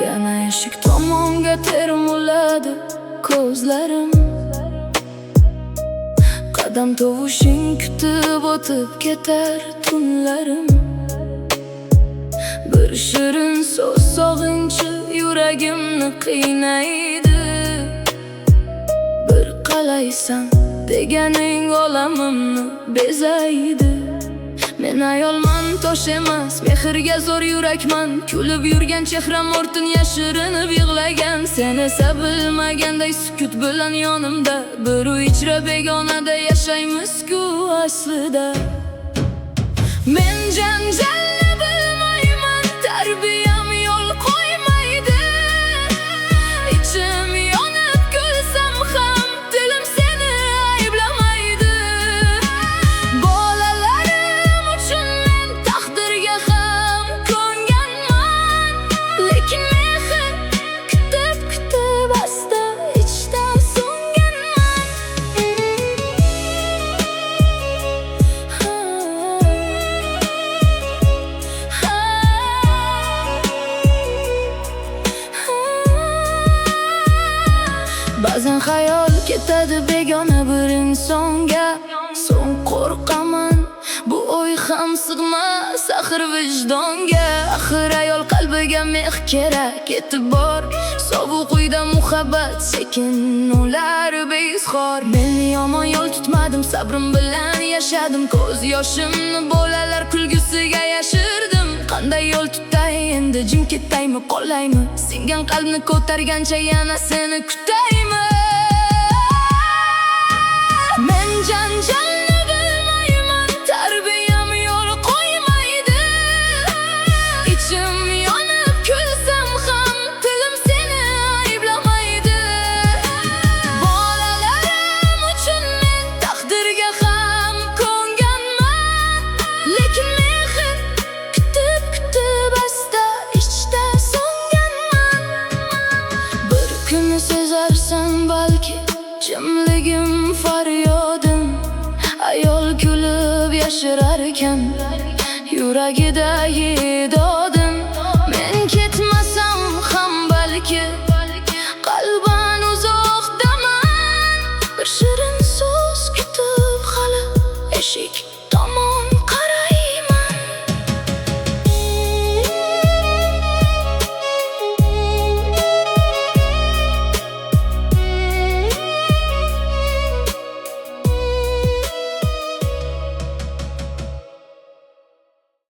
Yana eshik tomonga termuladi ko'zlarim. Qadam tovushing kutib o'tib ketar tunlarim. Bir shirin so'z sog'inchi yuragimni qiynaydi. Bir qalaysan deganing olamimni bezaydi. Men ayolman, tosh emas, mehrga zo'r yurakman. Kulib yurgan chehram ortin yashirinib yig'lagan. Sen esa bilmaganday sukut bilan yonimda. Bir uy ichra begonada yashaymiz-ku aslida. Men janjalni bilmayman, tarbiyam yo'l qo'ymaydi. Ichim yonib kulsam ham dilim seni ayblamaydi. Bolalarim uchun men taqdirga ham ko'nganman, lekin mehr kutib asta ichdan so'nganman. Ba'zan xayol ketadi begona bir insonga. So'ng qo'rqaman, bu o'y ham sig'mas axir vijdonga. Axir ayol qalbiga mehr kerak, etib bor. Sovuq uyda muhabbat sekin ular beizhor. Men yomon yo'l tutmadim, sabrim bilan yashadim. Ko'z yoshimni bolalar kulgusiga yashirdim. Qanday yo'l tutay endi, jim ketaymi, qolaymi? Singan qalbni ko'targancha yana seni kutaymi? Men janjalni bilmayman, tarbiyam yo'l qo'ymaydi. Ichim yonib kulsam ham tilim seni ayblamaydi. Bolalarim uchun men taqdirga ham ko'nganman, lekin mehr kutib asta ichda so'nganman. Bir kuni sezarsan balki jimligim faryodim. Ayol kulib yashirar ekan yuragidagi dodim. Men ketmasam ham balki qalban uzoqdaman. Bir shirin so'z kutib hali eshik